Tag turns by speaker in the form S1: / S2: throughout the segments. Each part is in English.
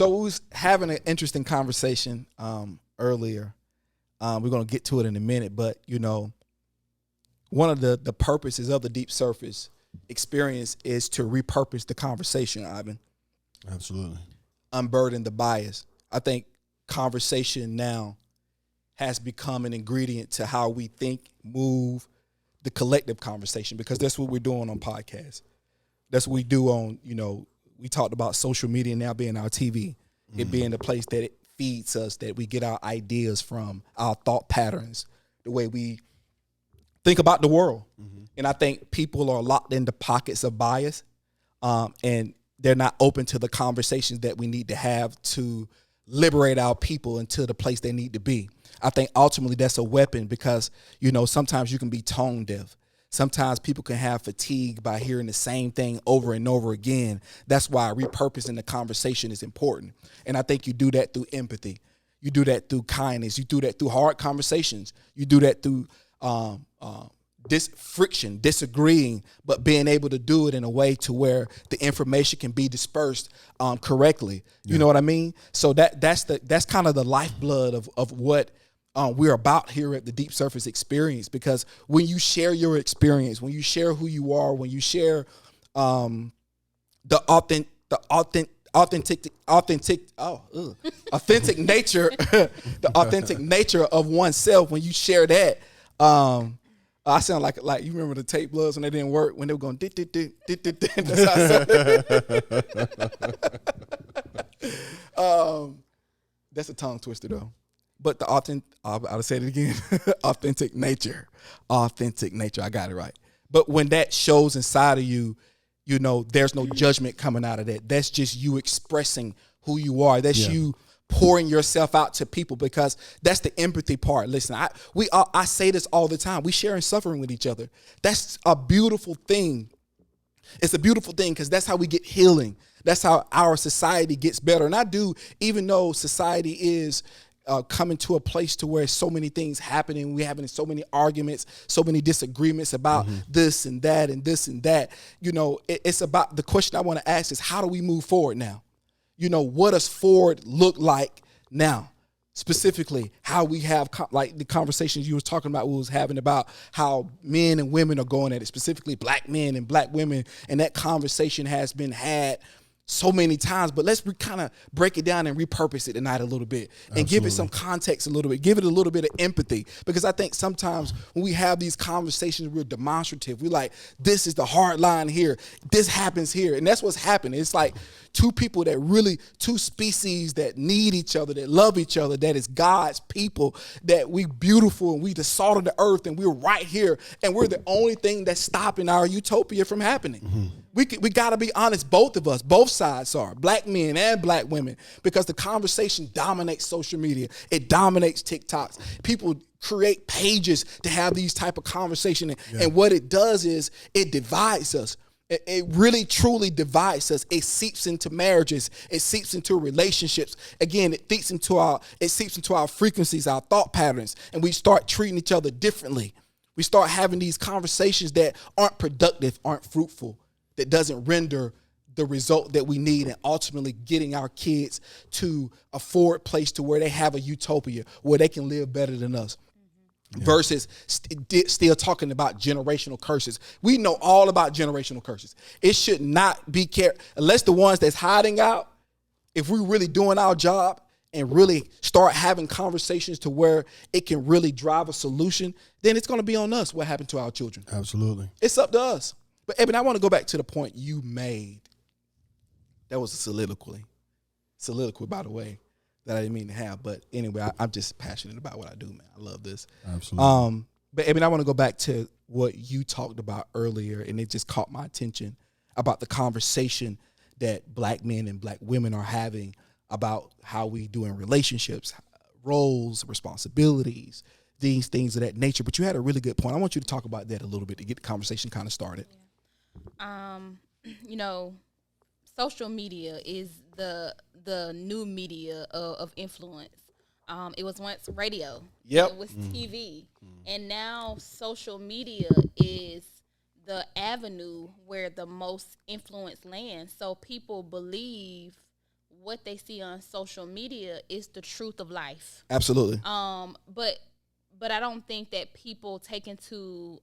S1: So we was having an interesting conversation earlier. We're going to get to it in a minute, but one of the purposes of the deep surface experience is to repurpose the conversation, Ivan.
S2: Absolutely.
S1: Unburden the bias. I think conversation now has become an ingredient to how we think, move, the collective conversation, because that's what we're doing on podcasts. That's what we do on, we talked about social media now being our TV, it being the place that it feeds us, that we get our ideas from, our thought patterns, the way we think about the world. And I think people are locked into pockets of bias, and they're not open to the conversations that we need to have to liberate our people into the place they need to be. I think ultimately that's a weapon because, sometimes you can be tone deaf. Sometimes people can have fatigue by hearing the same thing over and over again. That's why repurposing the conversation is important. And I think you do that through empathy. You do that through kindness. You do that through hard conversations. You do that through friction, disagreeing, but being able to do it in a way to where the information can be dispersed correctly. You know what I mean? So that's kind of the lifeblood of what we're about here at the Deep Surface Experience, because when you share your experience, when you share who you are, when you share the authentic nature, the authentic nature of oneself, when you share that, I sound like you remember the tape bloods when they didn't work, when they were going dit dit dit dit dit dit. That's how I sound. That's a tongue twister though. But the I'll say it again, authentic nature. I got it right. But when that shows inside of you, there's no judgment coming out of that. That's just you expressing who you are. That's you pouring yourself out to people, because that's the empathy part. Listen, I say this all the time. We sharing suffering with each other. That's a beautiful thing. It's a beautiful thing because that's how we get healing. That's how our society gets better. And I do, even though society is coming to a place to where so many things happening, we having so many arguments, so many disagreements about this and that and this and that. It's about, the question I want to ask is, how do we move forward now? What does forward look like now? Specifically, how we have like the conversations you was talking about, we was having about how men and women are going at it, specifically black men and black women, and that conversation has been had so many times, but let's kind of break it down and repurpose it tonight a little bit and give it some context a little bit, give it a little bit of empathy, because I think sometimes when we have these conversations, we're demonstrative. We're like, this is the hard line here. This happens here. And that's what's happening. It's like two species that need each other, that love each other, that is God's people, that we beautiful and we the salt of the earth and we're right here and we're the only thing that's stopping our utopia from happening. We got to be honest, both of us, both sides are, black men and black women, because the conversation dominates social media. It dominates TikToks. People create pages to have these type of conversation. And what it does is it divides us. It really, truly divides us. It seeps into marriages. It seeps into relationships. Again, it seeps into our frequencies, our thought patterns, and we start treating each other differently. We start having these conversations that aren't productive, aren't fruitful, that doesn't render the result that we need, and ultimately getting our kids to a forward place to where they have a utopia, where they can live better than us. Versus still talking about generational curses. We know all about generational curses. It should not be unless the ones that's hiding out, if we're really doing our job and really start having conversations to where it can really drive a solution, then it's going to be on us what happened to our children.
S2: Absolutely.
S1: It's up to us. But Eben, I want to go back to the point you made. That was a soliloquy, by the way, that I didn't mean to have. But anyway, I'm just passionate about what I do, man. I love this.
S2: Absolutely.
S1: But Eben, I want to go back to what you talked about earlier, and it just caught my attention about the conversation that black men and black women are having about how we do in relationships, roles, responsibilities, these things of that nature. But you had a really good point. I want you to talk about that a little bit to get the conversation kind of started.
S3: Social media is the new media of influence. It was once radio.
S1: Yep.
S3: It was TV. And now social media is the avenue where the most influence lands. So people believe what they see on social media is the truth of life.
S1: Absolutely.
S3: But I don't think that people take into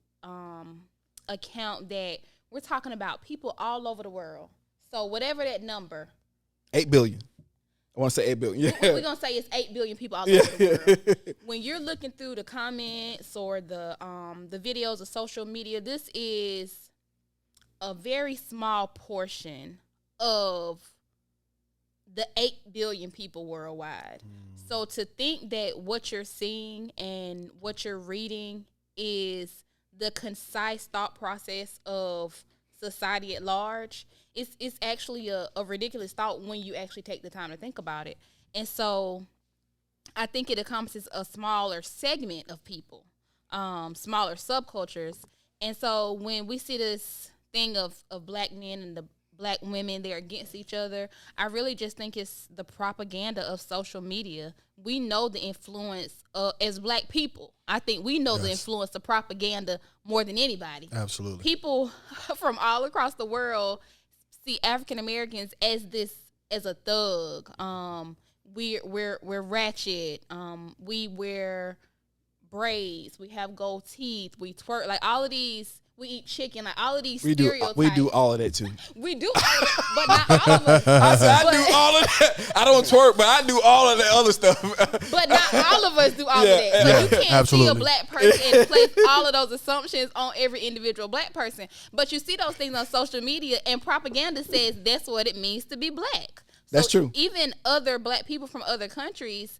S3: account that we're talking about people all over the world. So whatever that number,
S1: 8 billion. I want to say 8 billion. Yeah.
S3: We're going to say it's 8 billion people all over the world. When you're looking through the comments or the videos of social media, this is a very small portion of the 8 billion people worldwide. So to think that what you're seeing and what you're reading is the concise thought process of society at large, it's actually a ridiculous thought when you actually take the time to think about it. And so I think it encompasses a smaller segment of people, smaller subcultures. And so when we see this thing of black men and the black women, they're against each other, I really just think it's the propaganda of social media. We know the influence as black people. I think we know the influence of propaganda more than anybody.
S2: Absolutely.
S3: People from all across the world see African Americans as a thug. We're ratchet. We wear braids. We have gold teeth. We twerk. Like all of these. We eat chicken. Like all of these stereotypes.
S1: We do all of that too.
S3: We do all of it, but not all of us.
S1: I do all of that. I don't twerk, but I do all of that other stuff.
S3: But not all of us do all of that. So you can't see a black person and place all of those assumptions on every individual black person. But you see those things on social media, and propaganda says that's what it means to be black.
S1: That's true.
S3: Even other black people from other countries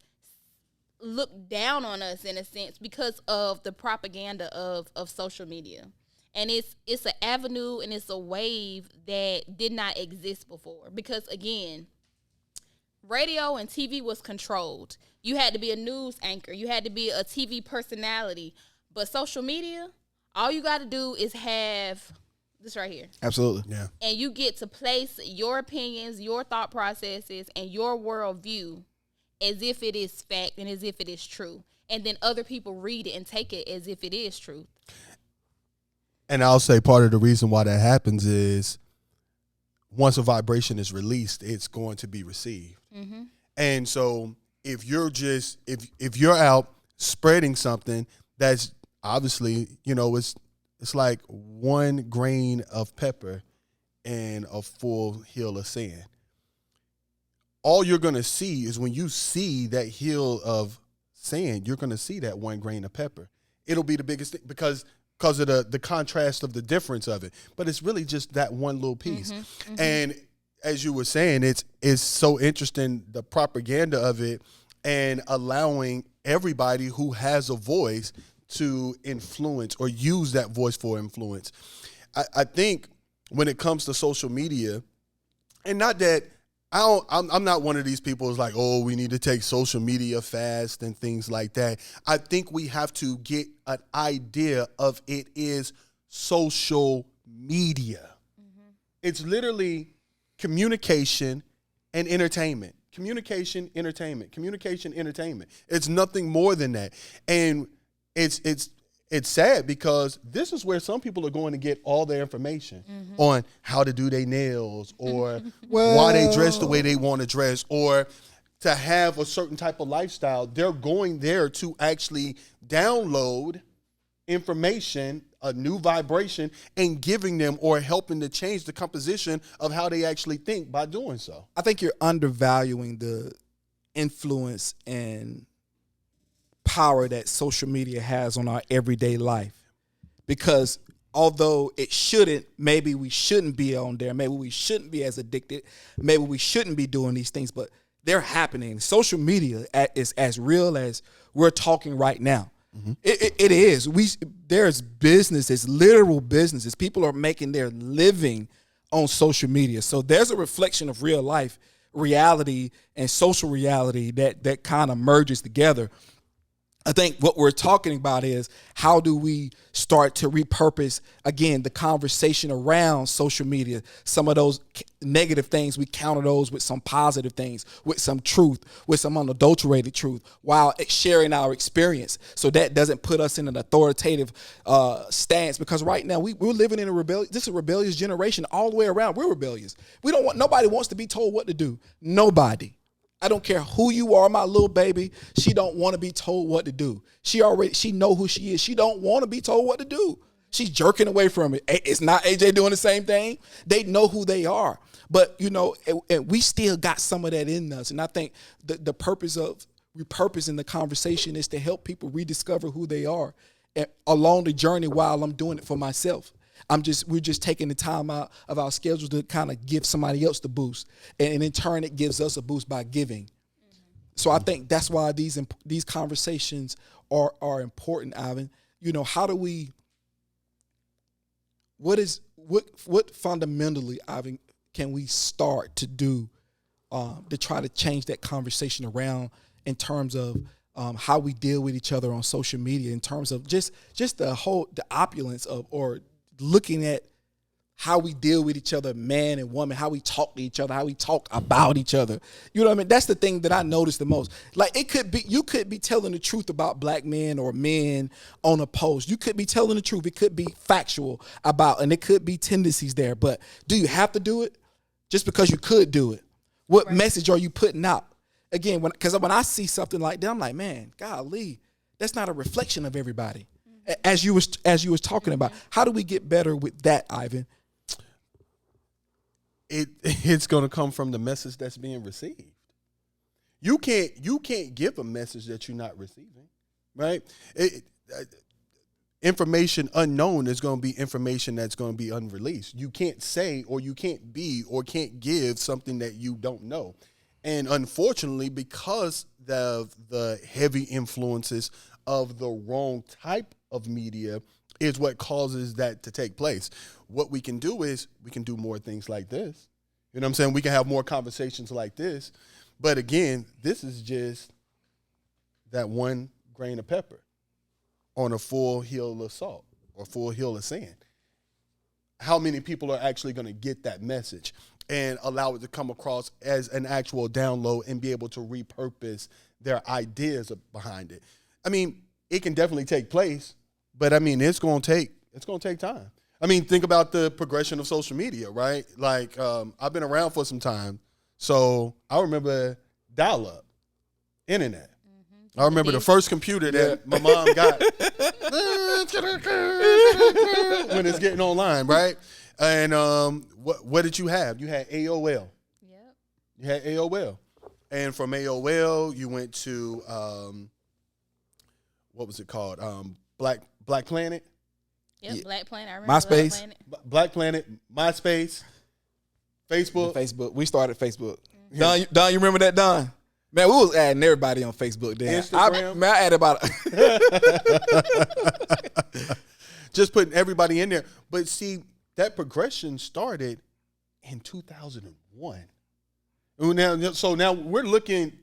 S3: look down on us in a sense because of the propaganda of social media. And it's an avenue and it's a wave that did not exist before. Because, again, radio and TV was controlled. You had to be a news anchor. You had to be a TV personality. But social media, all you got to do is have this right here.
S1: Absolutely.
S2: Yeah.
S3: And you get to place your opinions, your thought processes, and your worldview as if it is fact and as if it is true. And then other people read it and take it as if it is truth.
S2: And I'll say part of the reason why that happens is once a vibration is released, it's going to be received. Mm-hmm. And so if you're just if you're out spreading something that's obviously, it's like 1 grain of pepper and a full hill of sand. All you're going to see is when you see that hill of sand, you're going to see that 1 grain of pepper. It'll be the biggest thing because of the contrast of the difference of it. But it's really just that one little piece. Mm-hmm, mm-hmm. And as you were saying, it's so interesting, the propaganda of it and allowing everybody who has a voice to influence or use that voice for influence. I think when it comes to social media, and not that I'm not one of these people who's like, oh, we need to take social media fast and things like that. I think we have to get an idea of it is social media. Mm-hmm. It's literally communication and entertainment. Communication, entertainment. Communication, entertainment. It's nothing more than that. And it's sad because this is where some people are going to get all their information on how to do their nails or why they dress the way they want to dress or to have a certain type of lifestyle. They're going there to actually download information, a new vibration, and giving them or helping to change the composition of how they actually think by doing so.
S1: I think you're undervaluing the influence and power that social media has on our everyday life, because although maybe we shouldn't be on there, maybe we shouldn't be as addicted, maybe we shouldn't be doing these things, but they're happening. Social media is as real as we're talking right now. Mm-hmm. It is. There's businesses, literal businesses. People are making their living on social media. So there's a reflection of real life reality and social reality that kind of merges together. I think what we're talking about is how do we start to repurpose, again, the conversation around social media. Some of those negative things, we counter those with some positive things, with some truth, with some unadulterated truth, while sharing our experience. So that doesn't put us in an authoritative stance, because right now we're living in this is a rebellious generation all the way around. We're rebellious. Nobody wants to be told what to do. Nobody. I don't care who you are, my little baby. She don't want to be told what to do. She know who she is. She don't want to be told what to do. She's jerking away from it. It's not AJ doing the same thing. They know who they are. But, and we still got some of that in us. And I think the purpose of repurposing the conversation is to help people rediscover who they are along the journey while I'm doing it for myself. We're just taking the time out of our schedule to kind of give somebody else the boost. And in turn, it gives us a boost by giving. Mm-hmm. So I think that's why these conversations are important, Ivan. How do we, what fundamentally, Ivan, can we start to do to try to change that conversation around in terms of how we deal with each other on social media, in terms of just the opulence of, or looking at how we deal with each other, man and woman, how we talk to each other, how we talk about each other. You know what I mean? That's the thing that I noticed the most. Like, you could be telling the truth about black men or men on a post. You could be telling the truth. It could be factual about, and it could be tendencies there. But do you have to do it just because you could do it? What message are you putting out? Again, because when I see something like that, I'm like, man, golly, that's not a reflection of everybody. As you was talking about, how do we get better with that, Ivan?
S2: It's going to come from the message that's being received. You can't give a message that you're not receiving, right? Information unknown is going to be information that's going to be unreleased. You can't say, or you can't be, or can't give something that you don't know. And unfortunately, because of the heavy influences of the wrong type of media is what causes that to take place. What we can do is we can do more things like this. You know what I'm saying? We can have more conversations like this. But again, this is just that one grain of pepper on a full hill of salt or full hill of sand. How many people are actually going to get that message and allow it to come across as an actual download and be able to repurpose their ideas behind it? I mean, it can definitely take place, but I mean, it's going to take time. I mean, think about the progression of social media, right? Like, I've been around for some time, so I remember dial-up internet. Mm-hmm. I remember the first computer that my mom got when it's getting online, right? And what did you have? You had AOL. Yep. You had AOL, and from AOL you went to what was it called? Black Planet.
S3: Yep, yeah. Black Planet. I remember
S1: MySpace.
S3: Black Planet.
S2: MySpace. Facebook.
S1: Facebook. We started Facebook. Mm-hmm. Don, you remember that, Don? Man, we was adding everybody on Facebook then.
S2: Instagram.
S1: I added about
S2: just putting everybody in there. But see, that progression started in 2001. So now we're looking.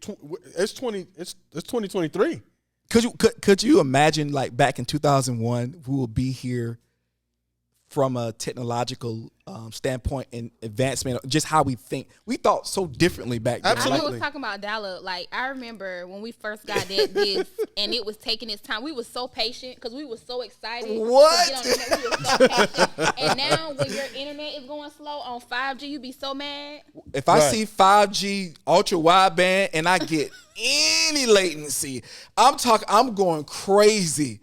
S2: It's 2023.
S1: Could you imagine, like, back in 2001, we will be here from a technological standpoint and advancement, just how we think. We thought so differently back then.
S2: Absolutely.
S3: I was talking about dial-up. Like, I remember when we first got this, and it was taking its time. We were so patient because we were so excited.
S1: What?
S3: To get on the internet. We were so patient. And now when your internet is going slow on 5G, you be so mad.
S1: If I see 5G ultra wideband and I get any latency, I'm going crazy.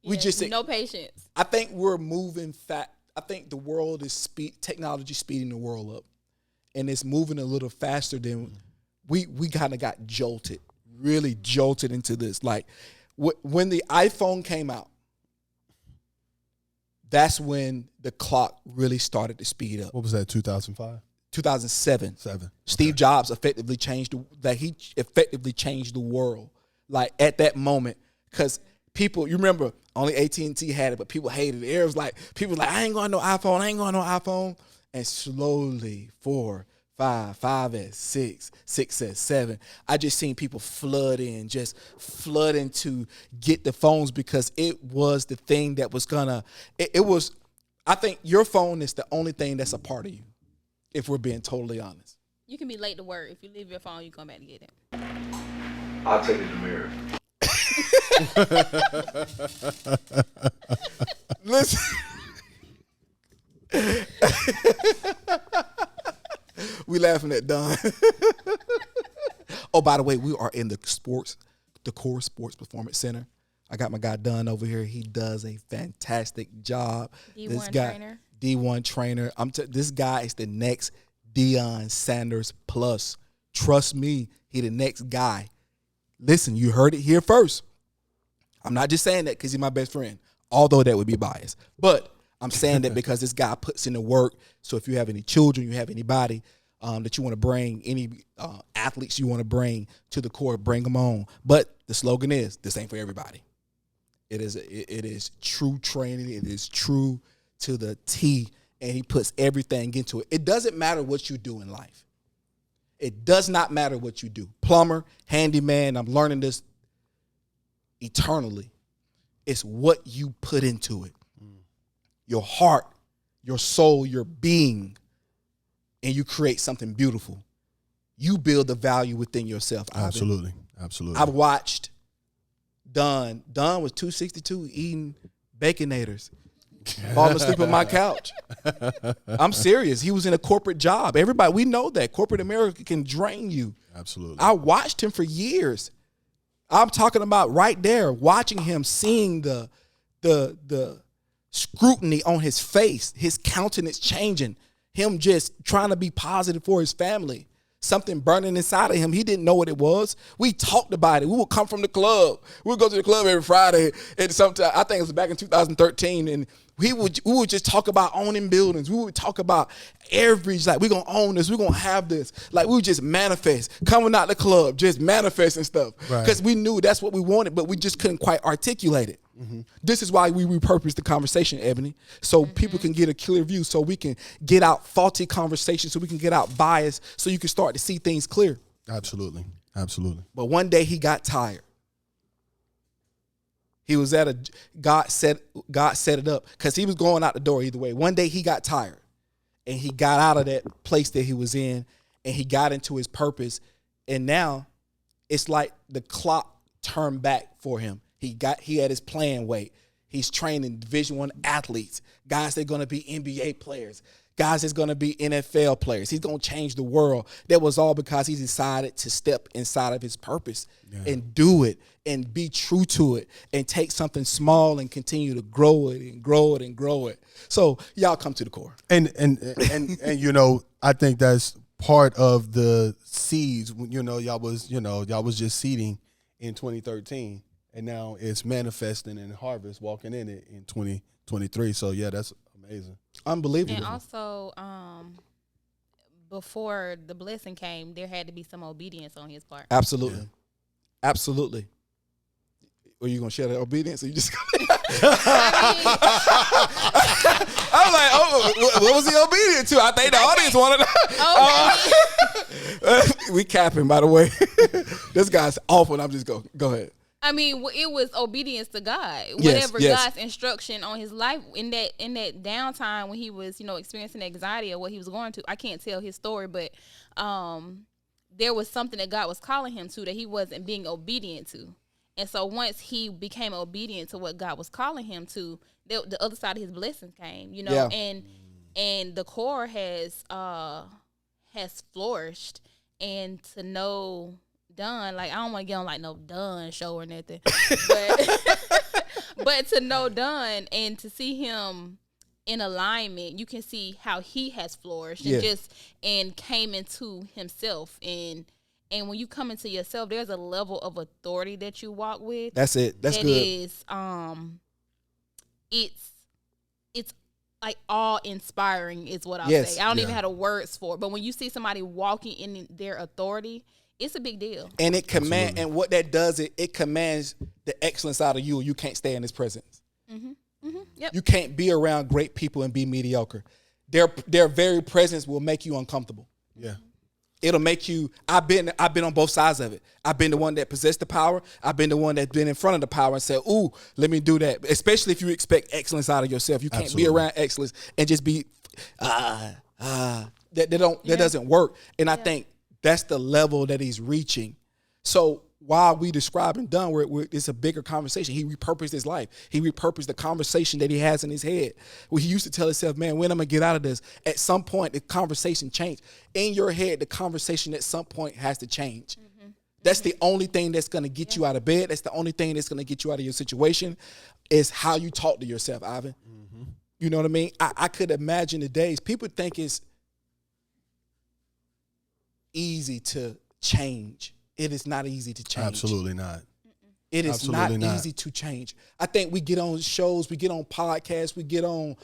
S3: We just no patience.
S1: I think we're moving fast. I think the world is technology speeding the world up, and it's moving a little faster than we kind of got really jolted into this. Like when the iPhone came out, that's when the clock really started to speed up.
S2: What was that? 2005.
S1: 2007. Steve Jobs effectively changed the world. Like at that moment, because people, you remember, only AT&T had it, but people hated it. It was like, people were like, I ain't going no iPhone. And slowly, 4, 5, 5S, 6, 6S, 7. I just seen people flooding to get the phones because it was the thing that was gonna, it was, I think your phone is the only thing that's a part of you, if we're being totally honest.
S3: You can be late to work. If you leave your phone, you come back to get it.
S4: I'll take it to mirror.
S1: Listen. We laughing at Don. Oh, by the way, we are in the Core Sports Performance Center. I got my guy Don over here. He does a fantastic job. D1 trainer. This guy is the next Deion Sanders plus. Trust me, he the next guy. Listen, you heard it here first. I'm not just saying that because he's my best friend, although that would be biased. But I'm saying that because this guy puts in the work. So if you have any children, you have anybody that you want to bring, any athletes you want to bring to the court, bring them on. But the slogan is, this ain't for everybody. It is true training. It is true to the T, and he puts everything into it. It doesn't matter what you do in life. It does not matter what you do. Plumber, handyman, I'm learning this eternally. It's what you put into it. Your heart, your soul, your being, and you create something beautiful. You build the value within yourself.
S2: Absolutely.
S1: I've watched Don. Don was 262 eating Baconators, falling asleep on my couch. I'm serious. He was in a corporate job. Everybody, we know that. Corporate America can drain you.
S2: Absolutely.
S1: I watched him for years. I'm talking about right there, watching him, seeing the scrutiny on his face, his countenance changing, him just trying to be positive for his family. Something burning inside of him. He didn't know what it was. We talked about it. We would come from the club. We would go to the club every Friday. And sometime, I think it was back in 2013, and we would just talk about owning buildings. We would talk about we're going to own this. We're going to have this. Like, we would just manifest. Coming out the club, just manifesting stuff. Because we knew that's what we wanted, but we just couldn't quite articulate it. Mm-hmm. This is why we repurpose the conversation, Ebony, so people can get a clear view, so we can get out faulty conversations, so we can get out bias, so you can start to see things clear.
S2: Absolutely.
S1: But one day he got tired. He was God set it up because he was going out the door either way. One day he got tired, and he got out of that place that he was in, and he got into his purpose. And now it's like the clock turned back for him. He had his playing weight. He's training Division I athletes, guys that are going to be NBA players, guys that's going to be NFL players. He's going to change the world. That was all because he decided to step inside of his purpose and do it and be true to it and take something small and continue to grow it and grow it and grow it. So y'all come to the core.
S2: And you know, I think that's part of the seeds. You know, y'all was just seeding in 2013. And now it's manifesting in harvest, walking in it in 2023. So, yeah, that's amazing.
S1: Unbelievable.
S3: And also, before the blessing came, there had to be some obedience on his part.
S1: Absolutely.
S2: Yeah.
S1: Absolutely. Are you going to share that obedience? Or you just I was like, what was he obedient to? I think the audience wanted to. We capping, by the way. This guy's awful, and I'm just go ahead.
S3: I mean, it was obedience to God. Whatever God's instruction on his life in that downtime when he was, experiencing anxiety or what he was going to. I can't tell his story, but there was something that God was calling him to that he wasn't being obedient to. And so once he became obedient to what God was calling him to, the other side of his blessings came, and the core has flourished, and to know Don, like, I don't want to get on like no Don show or nothing, but to know Don and to see him in alignment, you can see how he has flourished and came into himself. And when you come into yourself, there's a level of authority that you walk with.
S1: That's it. That's
S3: that
S1: good.
S3: It's like awe-inspiring is what I'll say. I don't even have the words for it. But when you see somebody walking in their authority, it's a big deal. And it
S1: and what that does, it commands the excellence out of you. You can't stay in his presence.
S3: Mm-hmm. Mm-hmm. Yep.
S1: You can't be around great people and be mediocre. Their very presence will make you uncomfortable.
S2: Yeah.
S1: It'll make you. I've been on both sides of it. I've been the one that possessed the power. I've been the one that's been in front of the power and said, "Ooh, let me do that." Especially if you expect excellence out of yourself, you can't
S2: Absolutely.
S1: be around excellence and just be that doesn't work. And I think that's the level that he's reaching. So while we describe and done, it's a bigger conversation. He repurposed his life. He repurposed the conversation that he has in his head. Well, he used to tell himself, man, when I'm going to get out of this? At some point, the conversation changed. In your head, the conversation at some point has to change. Mm-hmm. That's the only thing that's going to get you out of bed. That's the only thing that's going to get you out of your situation is how you talk to yourself, Ivan. Mm-hmm. You know what I mean? I could imagine the days. People think it's easy to change. It is not easy to change.
S2: Absolutely not.
S1: It is not easy to change. I think we get on shows, we get on podcasts, we get on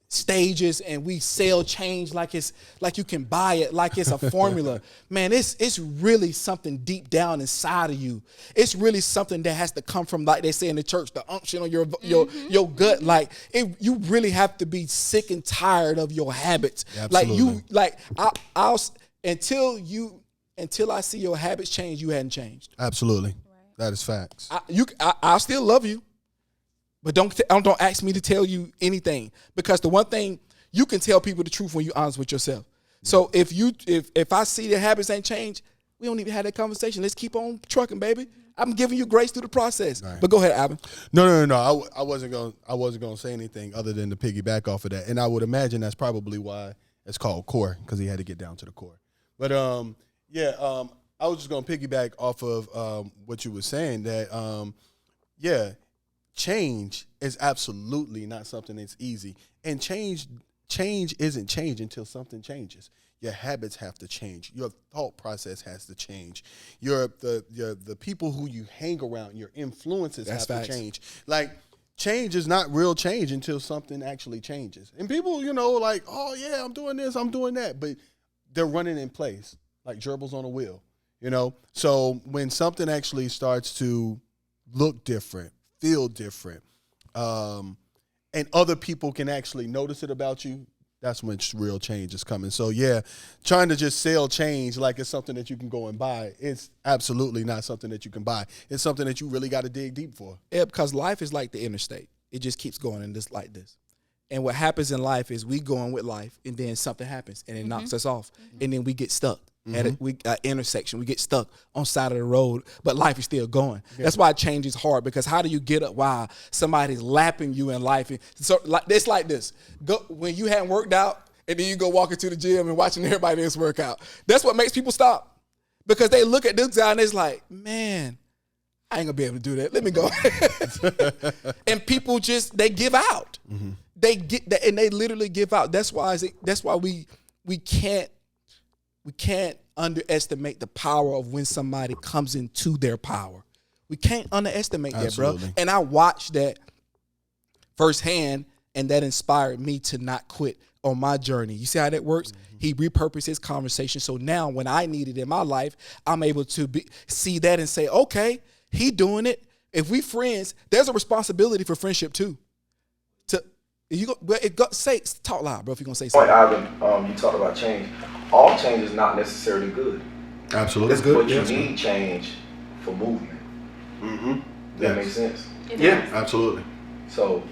S1: stages, and we sell change like you can buy it, like it's a formula. Man, it's really something deep down inside of you. It's really something that has to come from, like they say in the church, the unction on your gut. Like you really have to be sick and tired of your habits.
S2: Absolutely.
S1: Until I see your habits change, you hadn't changed.
S2: Absolutely. Right. That is facts.
S1: I still love you, but don't ask me to tell you anything, because the one thing, you can tell people the truth when you're honest with yourself. So if I see the habits ain't changed, we don't even have that conversation. Let's keep on trucking, baby. I'm giving you grace through the process. Right. But go ahead, Ivan.
S2: No. I wasn't going to say anything other than to piggyback off of that. And I would imagine that's probably why it's called core, because he had to get down to the core. But I was just going to piggyback off of what you were saying, that, change is absolutely not something that's easy. And change isn't change until something changes. Your habits have to change. Your thought process has to change. The people who you hang around, your influences have to change. Like, change is not real change until something actually changes. And people, like, oh, yeah, I'm doing this, I'm doing that. But they're running in place like gerbils on a wheel, So when something actually starts to look different, feel different, and other people can actually notice it about you, that's when real change is coming. So, trying to just sell change like it's something that you can go and buy, it's absolutely not something that you can buy. It's something that you really got to dig deep for.
S1: Yeah, because life is like the interstate. It just keeps going and just like this. And what happens in life is we go on with life, and then something happens, and it knocks us off, and then we get stuck at an intersection. We get stuck on side of the road, but life is still going. Yeah. That's why change is hard, because how do you get up while somebody's lapping you in life? And so it's like this. When you hadn't worked out, and then you go walking to the gym and watching everybody else work out. That's what makes people stop, because they look at this guy and it's like, man, I ain't gonna be able to do that. Let me go. And people they give out. Mm-hmm. They get that, and they literally give out. That's why we can't underestimate the power of when somebody comes into their power. We can't underestimate
S2: Absolutely.
S1: that, bro. And I watched that firsthand, and that inspired me to not quit on my journey. You see how that works? Mm-hmm. He repurposed his conversation. So now when I need it in my life, I'm able to see that and say, okay, he doing it. If we friends, there's a responsibility for friendship too. Talk loud, bro, if you're going to say something.
S4: Ivan, you talked about change. All change is not necessarily good.
S2: Absolutely. It's good.
S4: But you need change for movement. Mm-hmm. That makes sense?
S2: Yeah, absolutely.
S4: So,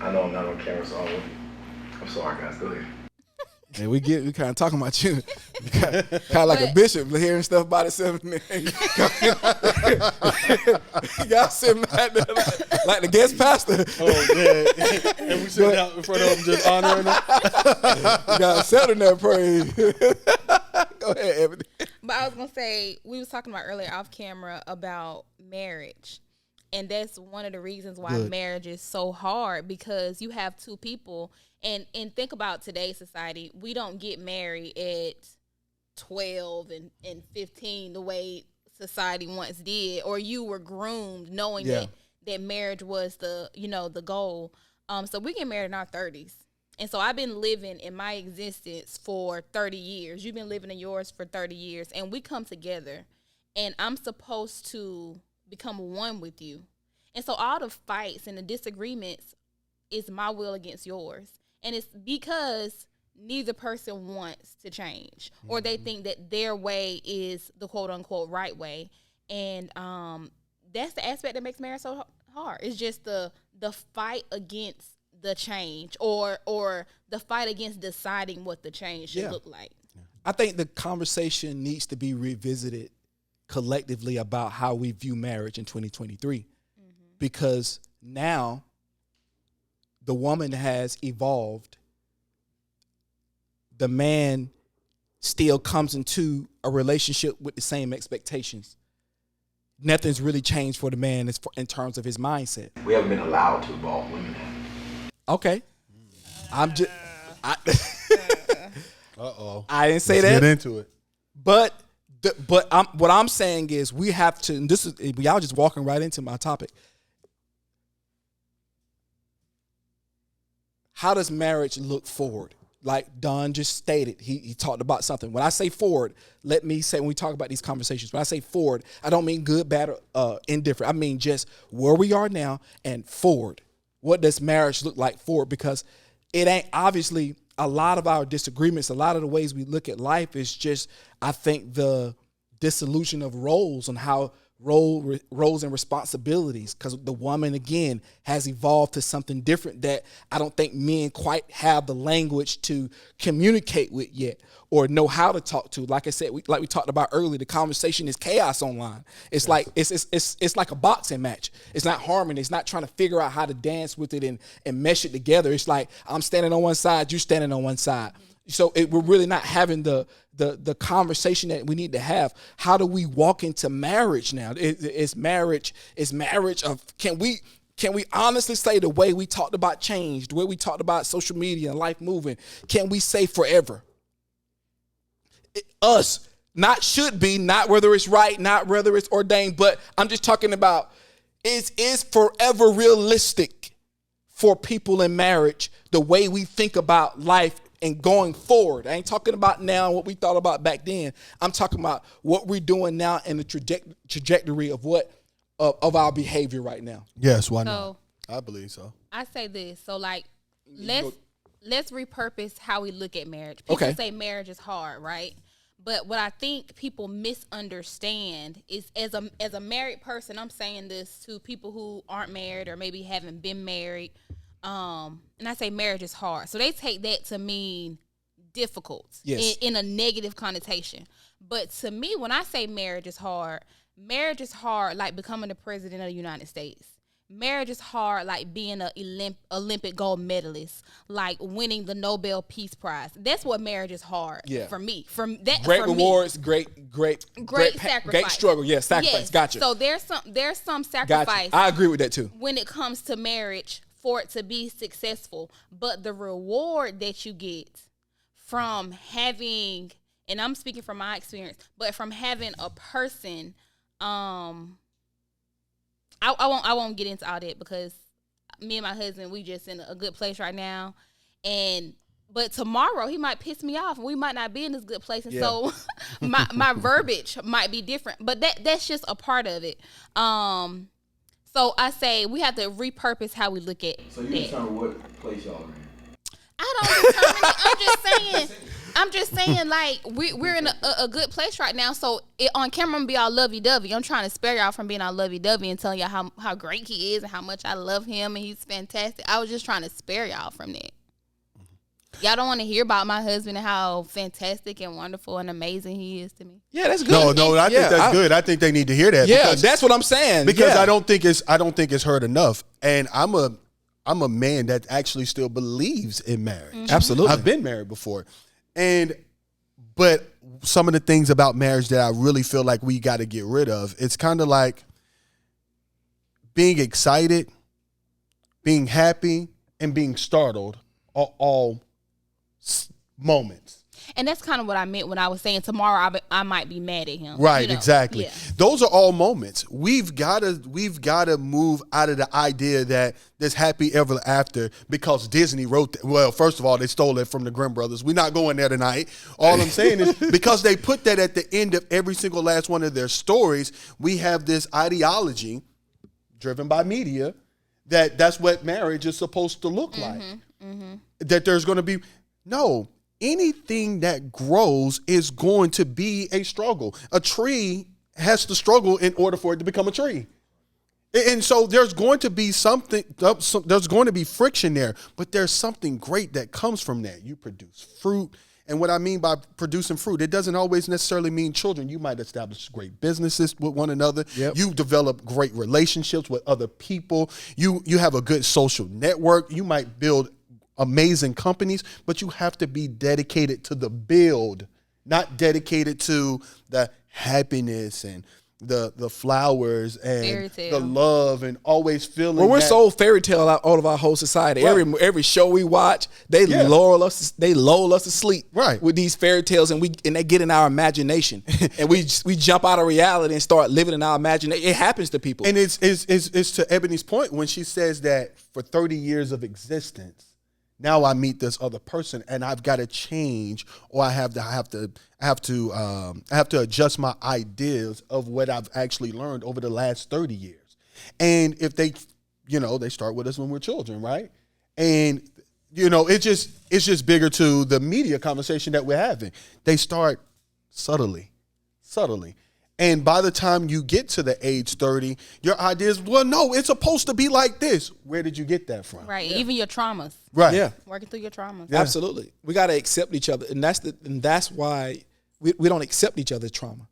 S4: I know I'm not on camera, so I'm sorry, guys. Go ahead.
S1: And we kind of talking about you, kind of like a bishop hearing stuff about himself. Y'all sitting back there like the guest pastor.
S2: Oh man! And we sitting out in front of him just honoring him.
S1: You got settle in that praise. Go ahead, Ebony.
S3: But I was gonna say, we was talking about earlier off camera about marriage. And that's one of the reasons why marriage is so hard, because you have two people. And think about today's society. We don't get married at 12 and 15 the way society once did. Or you were groomed knowing that marriage was the goal. So we get married in our 30s. And so I've been living in my existence for 30 years. You've been living in yours for 30 years. And we come together. And I'm supposed to become one with you. And so all the fights and the disagreements is my will against yours. And it's because neither person wants to change, or they think that their way is the quote unquote right way. And that's the aspect that makes marriage so hard. It's just the fight against the change, or the fight against deciding what the change should look like.
S1: I think the conversation needs to be revisited collectively about how we view marriage in 2023, because now the woman has evolved. The man still comes into a relationship with the same expectations. Nothing's really changed for the man in terms of his mindset.
S4: We haven't been allowed to evolve women.
S1: Okay. I'm just...
S2: Uh-oh.
S1: I didn't say
S2: Let's
S1: that.
S2: get into it.
S1: But what I'm saying is we have to, and this is, y'all just walking right into my topic. How does marriage look forward? Like Don just stated, he talked about something. When I say forward, let me say, when we talk about these conversations, when I say forward, I don't mean good, bad, or indifferent. I mean just where we are now and forward. What does marriage look like forward? Because it ain't, obviously, a lot of our disagreements, a lot of the ways we look at life is just, I think, the dissolution of roles and how roles and responsibilities, because the woman, again, has evolved to something different that I don't think men quite have the language to communicate with yet, or know how to talk to. Like I said, like we talked about earlier, the conversation is chaos online. It's like it's like a boxing match. It's not harmony. It's not trying to figure out how to dance with it and mesh it together. It's like I'm standing on one side, you standing on one side. So we're really not having the conversation that we need to have. How do we walk into marriage now? Is marriage of, can we honestly say the way we talked about change, the way we talked about social media and life moving, can we say forever? Us, not should be, not whether it's right, not whether it's ordained, but I'm just talking about, is forever realistic for people in marriage, the way we think about life and going forward. I ain't talking about now what we thought about back then. I'm talking about what we're doing now and the trajectory of of our behavior right now.
S2: Yes, why not? I believe so.
S3: I say this. So like, let's repurpose how we look at marriage. People say marriage is hard, right? But what I think people misunderstand is, as a married person, I'm saying this to people who aren't married or maybe haven't been married. And I say marriage is hard. So they take that to mean difficult, in a negative connotation. But to me, when I say marriage is hard like becoming the president of the United States. Marriage is hard like being an Olympic gold medalist, like winning the Nobel Peace Prize. That's what marriage is hard for me. From that,
S1: great
S3: for
S1: rewards,
S3: me.
S1: great
S3: sacrifice,
S1: great struggle. Sacrifice.
S3: Yes.
S1: Gotcha.
S3: So there's some sacrifice.
S1: Gotcha. I agree with that too.
S3: When it comes to marriage, for it to be successful, but the reward that you get from having, and I'm speaking from my experience, but from having a person, I won't get into all that, because me and my husband, we just in a good place right now, but tomorrow he might piss me off and we might not be in this good place, and so my verbiage might be different, but that's just a part of it. So I say we have to repurpose how we look at
S4: So you determine what place y'all are in.
S3: I don't determine it. I'm just saying, like, we're in a good place right now. So on camera, I'm gonna be all lovey-dovey. I'm trying to spare y'all from being all lovey-dovey and telling y'all how great he is and how much I love him and he's fantastic. I was just trying to spare y'all from that. Y'all don't want to hear about my husband and how fantastic and wonderful and amazing he is to me.
S1: Yeah, that's good.
S2: No, I think that's good. I think they need to hear that.
S1: Yeah, that's what I'm saying.
S2: Because I don't think it's heard enough. And I'm a man that actually still believes in marriage.
S3: Mm-hmm.
S1: Absolutely.
S2: I've been married before. But some of the things about marriage that I really feel like we got to get rid of, it's kind of like being excited, being happy, and being startled are all moments.
S3: And that's kind of what I meant when I was saying tomorrow I might be mad at him.
S2: Right, exactly.
S3: Yeah.
S2: Those are all moments. We've got to move out of the idea that there's happy ever after because Disney wrote that. Well, first of all, they stole it from the Grimm brothers. We're not going there tonight. All I'm saying is because they put that at the end of every single last one of their stories, we have this ideology driven by media that's what marriage is supposed to look like. Mm-hmm. That there's going to be no. anything that grows is going to be a struggle. A tree has to struggle in order for it to become a tree. And so there's going to be there's going to be friction there, but there's something great that comes from that. You produce fruit. And what I mean by producing fruit, it doesn't always necessarily mean children. You might establish great businesses with one another.
S1: Yep.
S2: You develop great relationships with other people. You have a good social network. You might build amazing companies, but you have to be dedicated to the build, not dedicated to the happiness and the flowers and the love and always feeling.
S1: Well, we're sold fairy tale out all of our whole society. Right. Every show we watch, they lull us to sleep with these fairy tales, and they get in our imagination, and we jump out of reality and start living in our imagination. It happens to people,
S2: and it's to Ebony's point when she says that for 30 years of existence, now I meet this other person and I've got to change, or I have to adjust my ideas of what I've actually learned over the last 30 years. And if they start with us when we're children, right? And it's just bigger to the media conversation that we're having. They start subtly. And by the time you get to the age 30, your ideas, well, no, it's supposed to be like this. Where did you get that from?
S3: Right. Yeah. Even your traumas.
S2: Right.
S1: Yeah.
S3: Working through your traumas.
S1: Yeah. Absolutely. We got to accept each other. And that's why we don't accept each other's trauma.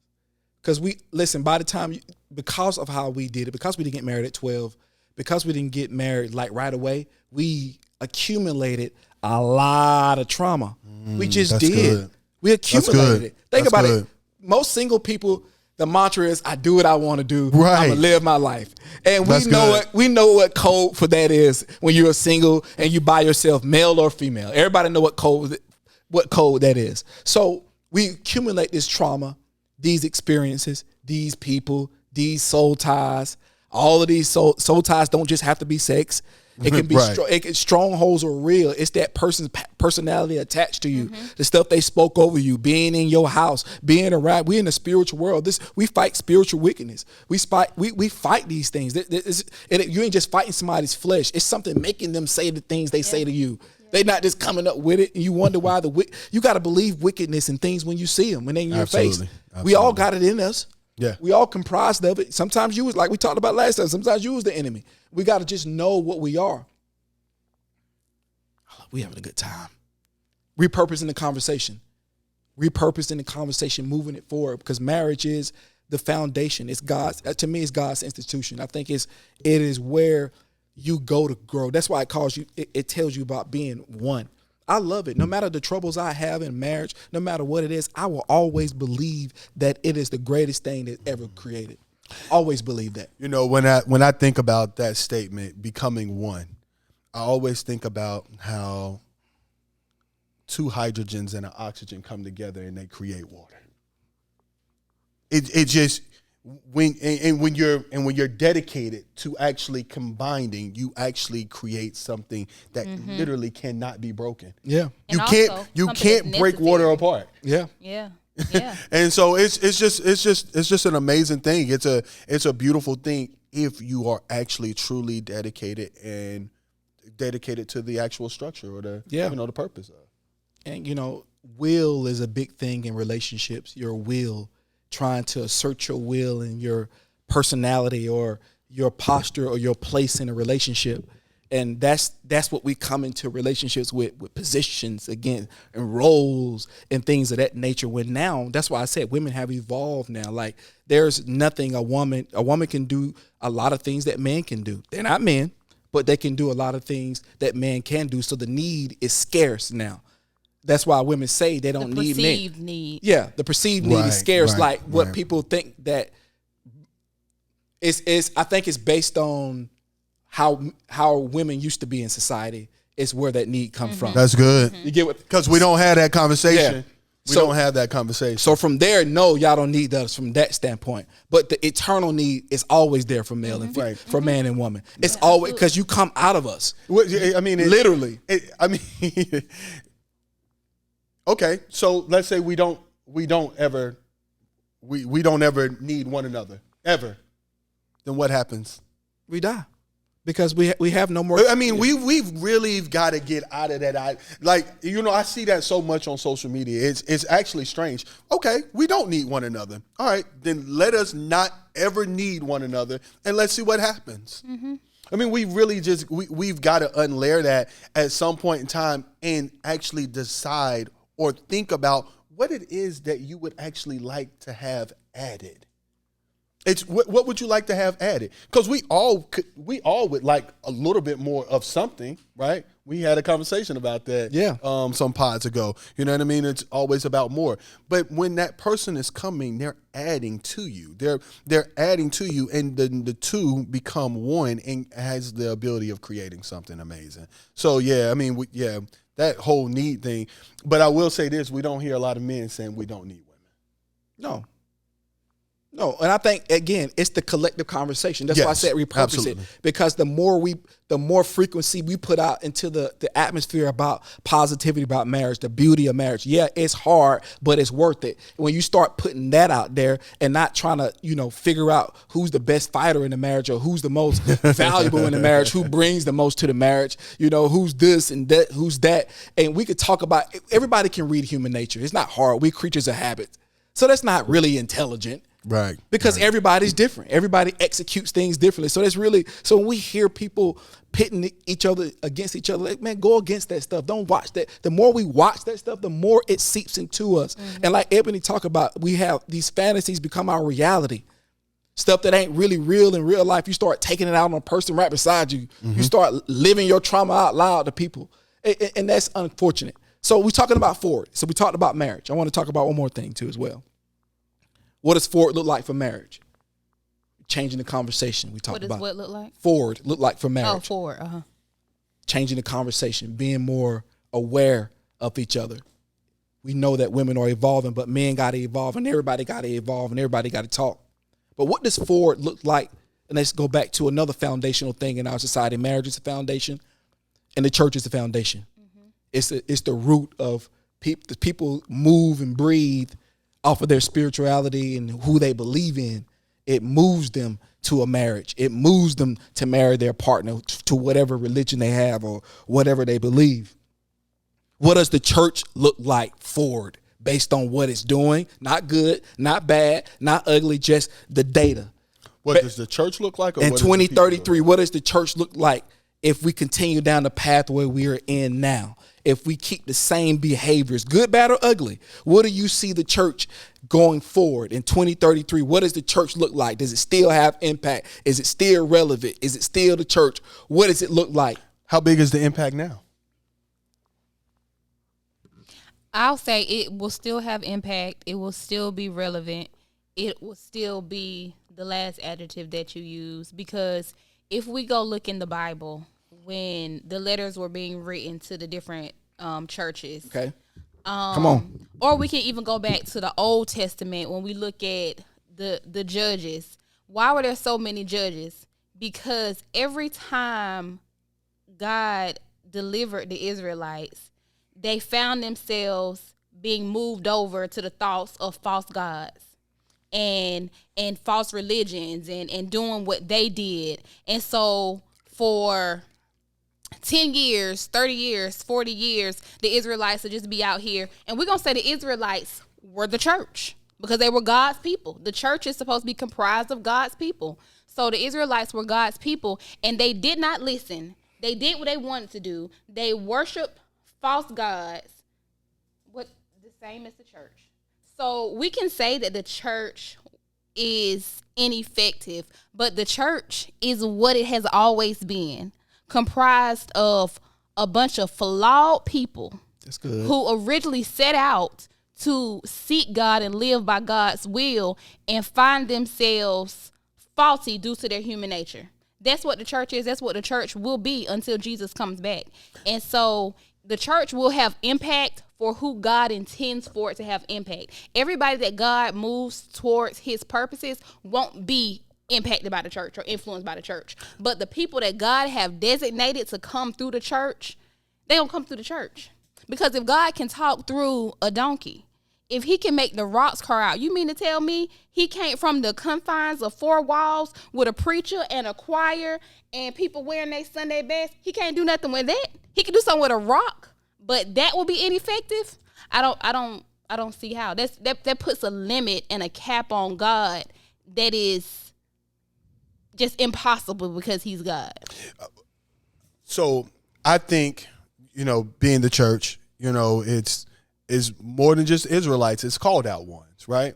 S1: Because by the time, because of how we did it, because we didn't get married at 12, because we didn't get married like right away, we accumulated a lot of trauma. We just did.
S2: Good.
S1: We accumulated it. Think about
S2: good.
S1: it. Most single people, the mantra is, I do what I want to do.
S2: Right.
S1: I'm going to live my life. And
S2: we
S1: know what code for that is when you're single and you by yourself, male or female. Everybody know what code that is. So we accumulate this trauma, these experiences, these people, these soul ties. All of these soul ties don't just have to be sex. It can be strongholds are real. It's that person's personality attached to you. The stuff they spoke over you, being in your house, being around. We in the spiritual world. We fight spiritual wickedness. We fight these things. You ain't just fighting somebody's flesh. It's something making them say the things they say to you. They're not just coming up with it, and you wonder why you got to believe wickedness and things when you see them, when they're in your face. We all got it in us.
S2: Yeah,
S1: we all comprised of it. Sometimes you was like we talked about last time. Sometimes you was the enemy. We got to just know what we are. We having a good time. Repurposing the conversation, moving it forward, because marriage is the foundation. It's God's. To me, it's God's institution. I think it is where you go to grow. That's why it tells you about being one. I love it. No matter the troubles I have in marriage, no matter what it is, I will always believe that it is the greatest thing that ever created. Always believe that.
S2: When I think about that statement, becoming one, I always think about how two hydrogens and an oxygen come together and they create water. It just when you're dedicated to actually combining, you actually create something that literally cannot be broken.
S1: Yeah.
S2: You can't break water apart.
S1: Yeah.
S3: Yeah.
S2: And so it's just an amazing thing. It's a beautiful thing if you are actually truly dedicated to the actual structure or the purpose of.
S1: And will is a big thing in relationships. Your will, trying to assert your will and your personality or your posture or your place in a relationship. And that's what we come into relationships with positions again and roles and things of that nature. When now, that's why I said women have evolved now. Like there's nothing a woman can do a lot of things that men can do. They're not men, but they can do a lot of things that men can do. So the need is scarce now. That's why women say they don't need men. The perceived need. Yeah, the perceived need is scarce. Like what people think that is. I think it's based on how women used to be in society. Is where that need comes from.
S2: That's good.
S1: You get what?
S2: Because we don't have that conversation.
S1: Yeah.
S2: We don't have that conversation.
S1: So from there, no, y'all don't need us from that standpoint. But the eternal need is always there for male and for man and woman. It's always because you come out of us.
S2: I mean,
S1: literally.
S2: Okay, so let's say we don't ever need one another ever. Then what happens?
S1: We die. Because we have no more.
S2: I mean, we've really got to get out of that. I see that so much on social media. It's actually strange. Okay, we don't need one another. All right, then let us not ever need one another, and let's see what happens. Mm-hmm. I mean, we've got to unlayer that at some point in time and actually decide or think about what it is that you would actually like to have added. It's what would you like to have added? Because we all would like a little bit more of something, right? We had a conversation about that some pods ago. You know what I mean? It's always about more. But when that person is coming, they're adding to you. They're adding to you, and then the two become one and has the ability of creating something amazing. So yeah, I mean, that whole need thing. But I will say this: we don't hear a lot of men saying we don't need women.
S1: No, and I think again, it's the collective conversation. That's why I said repurpose it, because the more frequency we put out into the atmosphere about positivity, about marriage, the beauty of marriage. Yeah, it's hard, but it's worth it. When you start putting that out there and not trying to, figure out who's the best fighter in the marriage or who's the most valuable in the marriage, who brings the most to the marriage, who's this and that, who's that. And we could talk about, everybody can read human nature. It's not hard. We're creatures of habit. So that's not really intelligent.
S2: Right.
S1: Because everybody's different. Everybody executes things differently. So when we hear people pitting each other against each other, like, man, go against that stuff. Don't watch that. The more we watch that stuff, the more it seeps into us. Mm-hmm. And like Ebony talked about, we have these fantasies become our reality. Stuff that ain't really real in real life. You start taking it out on a person right beside you. Mm-hmm. You start living your trauma out loud to people. And that's unfortunate. So we're talking about forward. So we talked about marriage. I want to talk about one more thing too as well. What does forward look like for marriage? Changing the conversation. We talked about.
S3: What does what look like?
S1: Forward look like for marriage.
S3: Oh, forward. Uh-huh.
S1: Changing the conversation, being more aware of each other. We know that women are evolving, but men got to evolve, and everybody got to evolve, and everybody got to talk. But what does forward look like? And let's go back to another foundational thing in our society. Marriage is the foundation, and the church is the foundation. Mm-hmm. It's the root of people move and breathe off of their spirituality and who they believe in. It moves them to a marriage. It moves them to marry their partner to whatever religion they have or whatever they believe. What does the church look like forward based on what it's doing? Not good, not bad, not ugly, just the data.
S2: What does the church look like?
S1: In 2033, what does the church look like if we continue down the pathway we are in now? If we keep the same behaviors, good, bad, or ugly, what do you see the church going forward in 2033? What does the church look like? Does it still have impact? Is it still relevant? Is it still the church? What does it look like?
S2: How big is the impact now?
S3: I'll say it will still have impact. It will still be relevant. It will still be the last adjective that you use, because if we go look in the Bible, when the letters were being written to the different churches.
S1: Okay. Come on.
S3: Or we can even go back to the Old Testament when we look at the judges. Why were there so many judges? Because every time God delivered the Israelites, they found themselves being moved over to the thoughts of false gods and false religions and doing what they did. And so for 10 years, 30 years, 40 years, the Israelites would just be out here. And we're going to say the Israelites were the church because they were God's people. The church is supposed to be comprised of God's people. So the Israelites were God's people, and they did not listen. They did what they wanted to do. They worshiped false gods, the same as the church. So we can say that the church is ineffective, but the church is what it has always been. Comprised of a bunch of flawed people.
S1: That's good.
S3: Who originally set out to seek God and live by God's will and find themselves faulty due to their human nature. That's what the church is. That's what the church will be until Jesus comes back. And so the church will have impact for who God intends for it to have impact. Everybody that God moves towards his purposes won't be impacted by the church or influenced by the church. But the people that God have designated to come through the church, they don't come through the church. Because if God can talk through a donkey, If he can make the rocks cry out, you mean to tell me he came from the confines of 4 walls with a preacher and a choir and people wearing their Sunday best? He can't do nothing with that. He can do something with a rock, but that will be ineffective. I don't see how. That puts a limit and a cap on God that is just impossible because he's God.
S2: So I think, being the church, it's more than just Israelites. It's called out ones, right?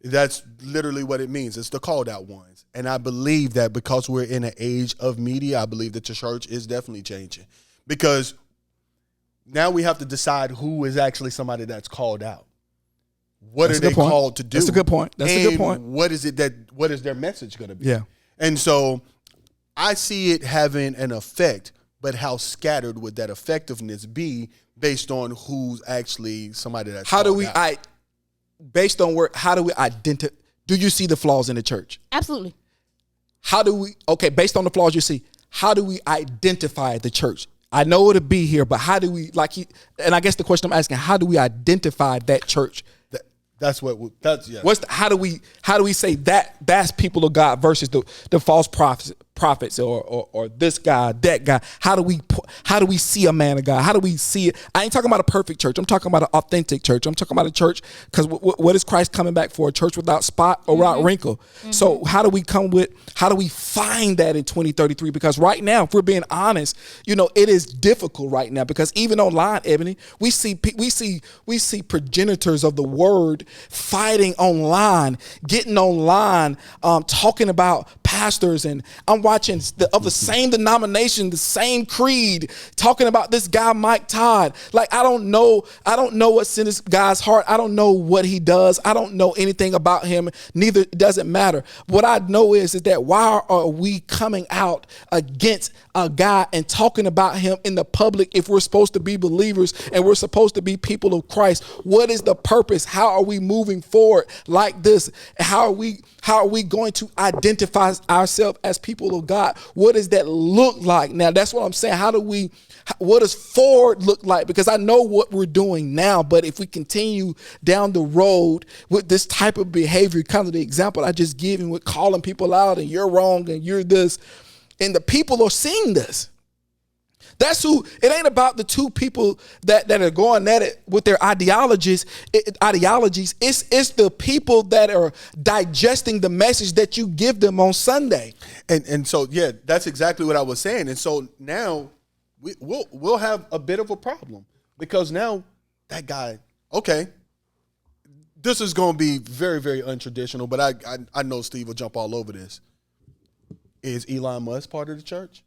S2: That's literally what it means. It's the called out ones. And I believe that because we're in an age of media, I believe that the church is definitely changing. Because now we have to decide who is actually somebody that's called out. What are they called to do?
S1: That's a good point. That's a good point.
S2: What is their message going to be?
S1: Yeah.
S2: And so I see it having an effect, but how scattered would that effectiveness be based on who's actually somebody that's
S1: how do we
S2: out?
S1: Based on how do we identify? Do you see the flaws in the church?
S3: Absolutely.
S1: Based on the flaws you see, how do we identify the church? I know it'll be here, but how do we and I guess the question I'm asking, how do we identify that church?
S2: That's yeah.
S1: How do we say that's people of God versus the false prophets or this guy, that guy? How do we see a man of God? How do we see it? I ain't talking about a perfect church. I'm talking about an authentic church. I'm talking about a church because what is Christ coming back for? A church without spot or without wrinkle. Mm-hmm. So how do we find that in 2033? Because right now, if we're being honest, it is difficult right now because even online, Ebony, we see progenitors of the word fighting online, getting online, talking about pastors, and I'm watching of the same denomination, the same creed, talking about this guy Mike Todd. Like I don't know what's in this guy's heart. I don't know what he does. I don't know anything about him. Neither doesn't matter. What I know is that why are we coming out against a guy and talking about him in the public if we're supposed to be believers and we're supposed to be people of Christ? What is the purpose? How are we moving forward like this? How are we going to identify ourselves as people of God? What does that look like? Now, that's what I'm saying. What does forward look like? Because I know what we're doing now, but if we continue down the road with this type of behavior, kind of the example I just gave him with calling people out and you're wrong and you're this, and the people are seeing this. That's who. It ain't about the two people that are going at it with their ideologies. It's the people that are digesting the message that you give them on Sunday.
S2: And so yeah, that's exactly what I was saying. And so now we'll have a bit of a problem because now that guy, okay, this is going to be very, very untraditional, but I know Steve will jump all over this. Is Elon Musk part of the church?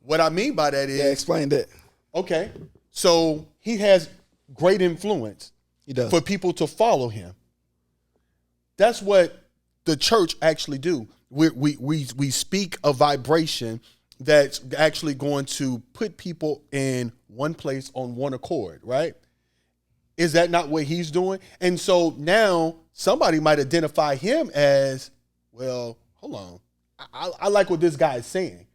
S2: What I mean by that is...
S1: Yeah, explain that.
S2: Okay. So he has great influence.
S1: He does.
S2: For people to follow him. That's what the church actually do. We speak a vibration that's actually going to put people in one place on one accord, right? Is that not what he's doing? And so now somebody might identify him as, well, hold on. I like what this guy is saying.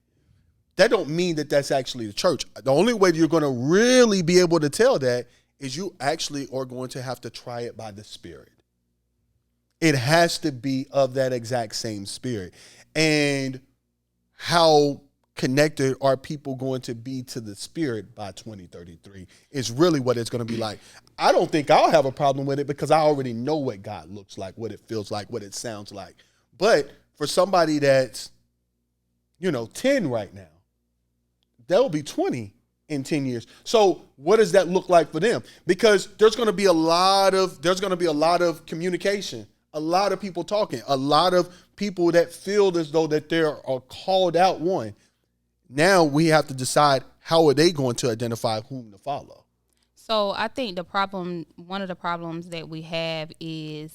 S2: That don't mean that that's actually the church. The only way you're going to really be able to tell that is you actually are going to have to try it by the Spirit. It has to be of that exact same Spirit. And how connected are people going to be to the Spirit by 2033 is really what it's going to be like. I don't think I'll have a problem with it because I already know what God looks like, what it feels like, what it sounds like. But for somebody that's, 10 right now, they'll be 20 in 10 years. So what does that look like for them? Because there's going to be a lot of communication, a lot of people talking, a lot of people that feel as though that they're a called out one. Now we have to decide how are they going to identify whom to follow.
S3: So I think one of the problems that we have is,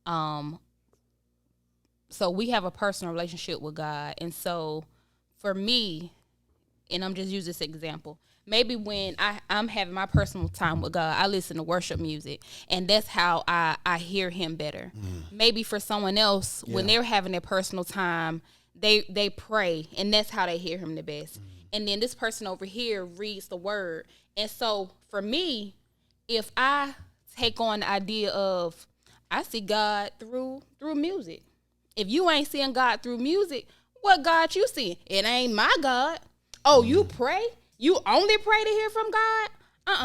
S3: so we have a personal relationship with God. And so for me, and I'm just using this example, maybe when I'm having my personal time with God, I listen to worship music, and that's how I hear him better. Maybe for someone else, when they're having their personal time, they pray, and that's how they hear him the best. And then this person over here reads the word. And so for me, if I take on the idea of, I see God through music. If you ain't seeing God through music, what God you see? It ain't my God. Oh, you pray? You only pray to hear from God?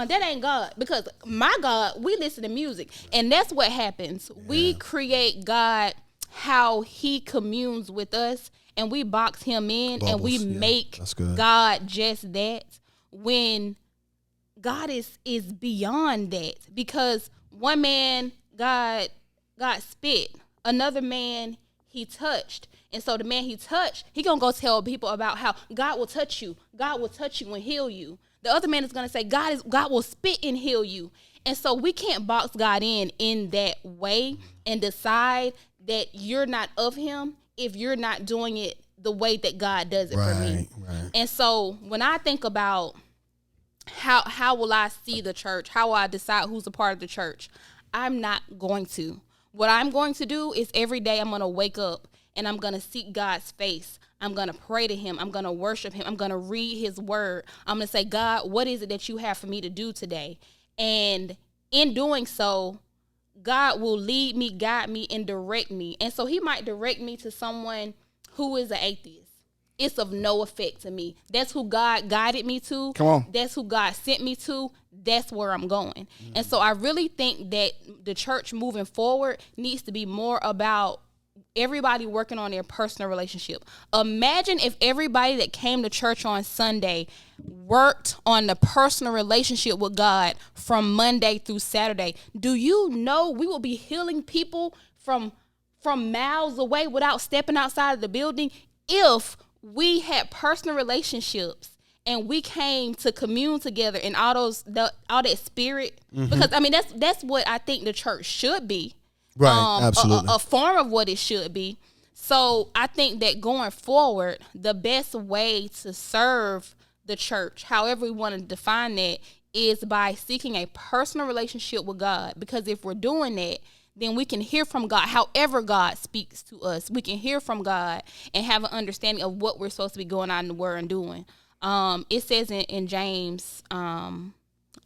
S3: That ain't God. Because my God, we listen to music. And that's what happens. Yeah. We create God how he communes with us, and we box him in. Bubbles, and we make God just that, when God is beyond that. Because one man, God spit. Another man, he touched. And so the man he touched, he gonna go tell people about how God will touch you. God will touch you and heal you. The other man is gonna say God will spit and heal you. And so we can't box God in that way and decide that you're not of him if you're not doing it the way that God does it for me. Right. And so when I think about how will I see the church, how will I decide who's a part of the church, I'm not going to. What I'm going to do is every day I'm gonna wake up and I'm going to seek God's face. I'm going to pray to him. I'm going to worship him. I'm going to read his word. I'm going to say, God, what is it that you have for me to do today? And in doing so, God will lead me, guide me, and direct me. And so he might direct me to someone who is an atheist. It's of no effect to me. That's who God guided me to.
S1: Come on.
S3: That's who God sent me to. That's where I'm going. And so I really think that the church moving forward needs to be more about everybody working on their personal relationship. Imagine if everybody that came to church on Sunday worked on the personal relationship with God from Monday through Saturday. Do you know we will be healing people from miles away without stepping outside of the building if we had personal relationships and we came to commune together in all that spirit? Because I mean that's what I think the church should be.
S2: Right, absolutely.
S3: A form of what it should be. So I think that going forward, the best way to serve the church, however we want to define that, is by seeking a personal relationship with God. Because if we're doing that, then we can hear from God however God speaks to us. We can hear from God and have an understanding of what we're supposed to be going out in the word and doing. It says in James,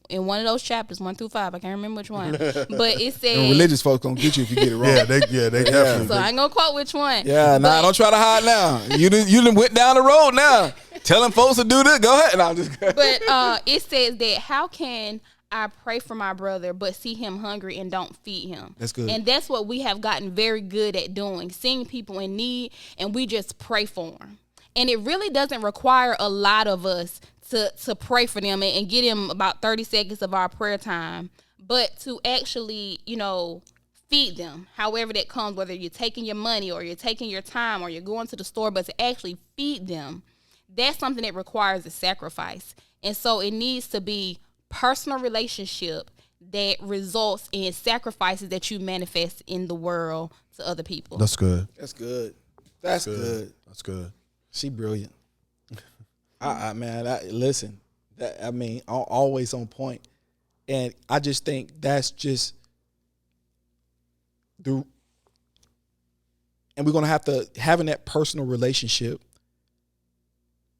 S3: in one of those chapters, 1 through 5, I can't remember which one, but it says,
S1: and religious folks gonna get you if you get it wrong.
S2: They definitely.
S3: So I ain't gonna quote which one.
S1: Yeah, nah, don't try to hide now. You done went down the road now, telling folks to do this. Go ahead. No, I'm just.
S3: But it says that how can I pray for my brother but see him hungry and don't feed him?
S1: That's good.
S3: And that's what we have gotten very good at doing, seeing people in need, and we just pray for them. And it really doesn't require a lot of us to pray for them and get them about 30 seconds of our prayer time, but to actually, feed them, however that comes, whether you're taking your money or you're taking your time or you're going to the store, but to actually feed them, that's something that requires a sacrifice. And so it needs to be personal relationship that results in sacrifices that you manifest in the world to other people.
S2: That's good.
S1: That's good. That's good.
S2: That's good.
S1: She brilliant. Listen, always on point. And I just think that's just and we're going to have to, having that personal relationship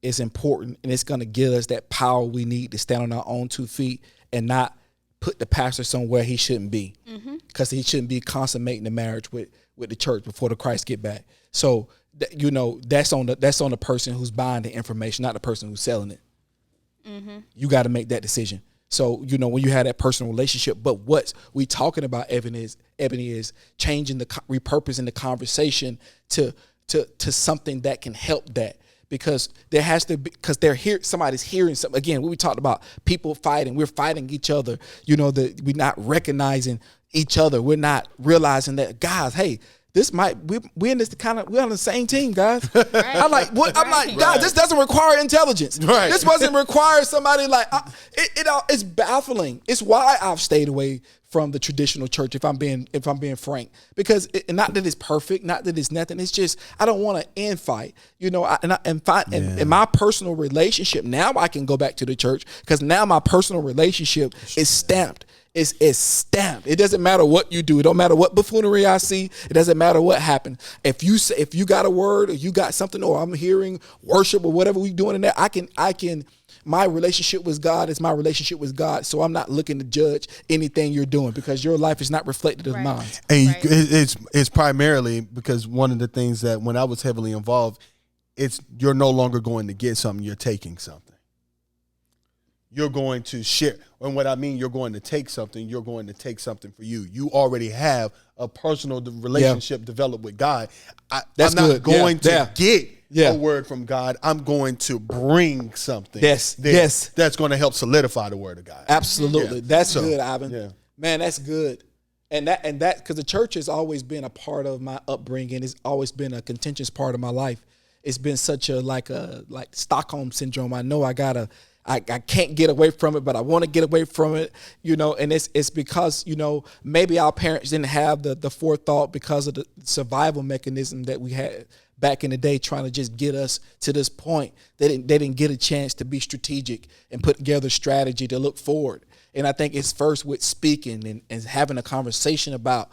S1: is important, and it's going to give us that power we need to stand on our own 2 feet and not put the pastor somewhere he shouldn't be, because he shouldn't be consummating the marriage with the church before the Christ get back. So, that's on the person who's buying the information, not the person who's selling it. You got to make that decision. So, when you have that personal relationship, but what we talking about, Ebony, is changing repurposing the conversation to something that can help that. Because there has to be, because somebody's hearing something. Again, what we talked about, people fighting, we're fighting each other. We're not recognizing each other. We're not realizing that, guys, hey, we're in this we're on the same team, guys. Right. I'm like, guys, this doesn't require intelligence. Right. This doesn't require somebody it's baffling. It's why I've stayed away from the traditional church, if I'm being frank, because not that it's perfect, not that it's nothing. It's just, I don't want to infight, in my personal relationship. Now I can go back to the church because now my personal relationship is stamped. It's stamped. It doesn't matter what you do. It don't matter what buffoonery I see. It doesn't matter what happened. If you got a word or you got something, or I'm hearing worship or whatever we doing in there, I can. My relationship with God is my relationship with God. So I'm not looking to judge anything you're doing, because your life is not reflected of mine.
S2: And it's primarily because one of the things that when I was heavily involved, it's you're no longer going to get something, you're taking something. You're going to share. And what I mean, you're going to take something, you're going to take something for you. You already have a personal relationship developed with God. I'm not going to get a word from God. I'm going to bring something. That's going to help solidify the word of God.
S1: Absolutely. That's good, Ivan. Yeah. Man, that's good. And that because the church has always been a part of my upbringing. It's always been a contentious part of my life. It's been such a like Stockholm syndrome. I know I can't get away from it, but I want to get away from it, and it's because, maybe our parents didn't have the forethought because of the survival mechanism that we had back in the day, trying to just get us to this point. They didn't get a chance to be strategic and put together strategy to look forward. And I think it's first with speaking and having a conversation about,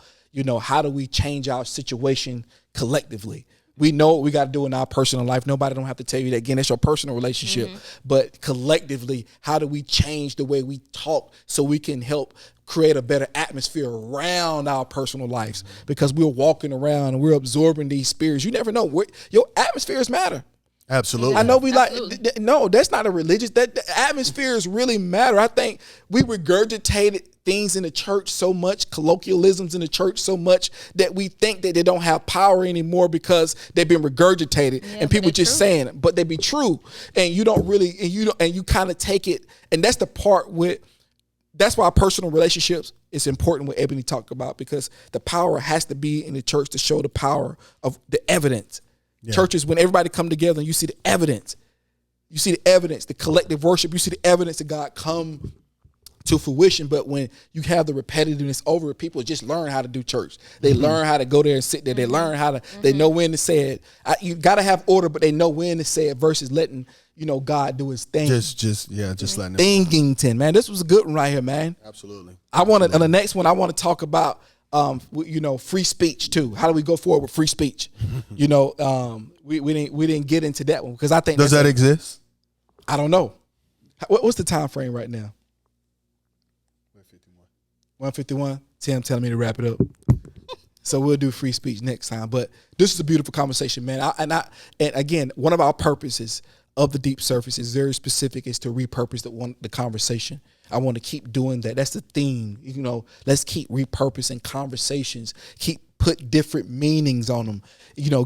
S1: how do we change our situation collectively? We know what we got to do in our personal life. Nobody don't have to tell you that. Again, it's your personal relationship. Mm-hmm. But collectively, how do we change the way we talk so we can help create a better atmosphere around our personal lives? Because we're walking around and we're absorbing these spirits. You never know. Your atmospheres matter.
S2: Absolutely.
S1: I know no, that's not a religious, that the atmospheres really matter. I think we regurgitated things in the church so much, colloquialisms in the church so much, that we think that they don't have power anymore because they've been regurgitated and people just saying it, but they be true. And you don't really, and you kind of take it. And that's the part that's why personal relationships is important, what Ebony talked about, because the power has to be in the church to show the power of the evidence. Yeah. Churches, when everybody come together and you see the evidence, the collective worship, you see the evidence of God come to fruition. But when you have the repetitiveness over it, people just learn how to do church. They learn how to go there and sit there. They learn how to, they know when to say it. You got to have order, but they know when to say it versus letting, God do his thing.
S2: Just letting
S1: Thingington, man. This was a good one right here, man.
S2: Absolutely.
S1: On the next one, I want to talk about free speech too. How do we go forward with free speech? We didn't get into that one because I think
S2: does that exist?
S1: I don't know. What's the time frame right now? 151. Tim telling me to wrap it up. So we'll do free speech next time. But this is a beautiful conversation, man. And again, one of our purposes of the Deep Surface is very specific, is to repurpose the conversation. I want to keep doing that. That's the theme. Let's keep repurposing conversations. Put different meanings on them.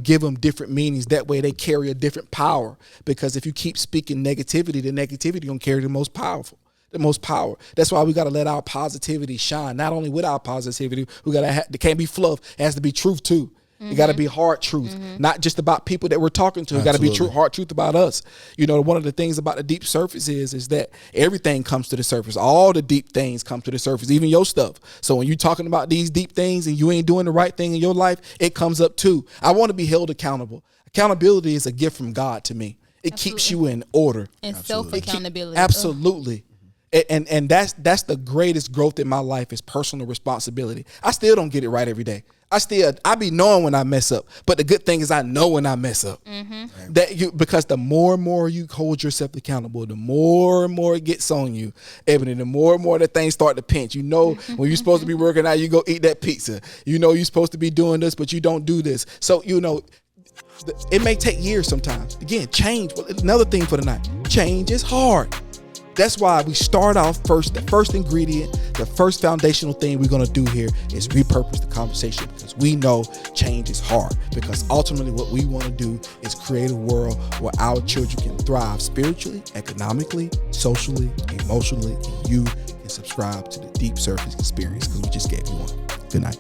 S1: Give them different meanings. That way they carry a different power. Because if you keep speaking negativity, the negativity gonna carry the most power. That's why we got to let our positivity shine. Not only with our positivity, it can't be fluff. It has to be truth too. Mm-hmm. It got to be hard truth, not just about people that we're talking to. It got to be hard truth about us. One of the things about the Deep Surface is that everything comes to the surface. All the deep things come to the surface, even your stuff. So when you're talking about these deep things and you ain't doing the right thing in your life, it comes up too. I want to be held accountable. Accountability is a gift from God to me. It keeps you in order. And
S3: self-accountability.
S1: Absolutely. And that's the greatest growth in my life is personal responsibility. I still don't get it right every day. I be knowing when I mess up, but the good thing is I know when I mess up. Mm-hmm. Because the more and more you hold yourself accountable, the more and more it gets on you, Ebony. The more and more that things start to pinch. When you're supposed to be working out, you go eat that pizza. You're supposed to be doing this, but you don't do this. So it may take years sometimes. Again, change. Another thing for the night. Change is hard. That's why we start off first. The first ingredient, the first foundational thing we're going to do here is repurpose the conversation, because we know change is hard. Because ultimately what we want to do is create a world where our children can thrive spiritually, economically, socially, emotionally, and you can subscribe to the Deep Surface experience, because we just gave you one. Good night.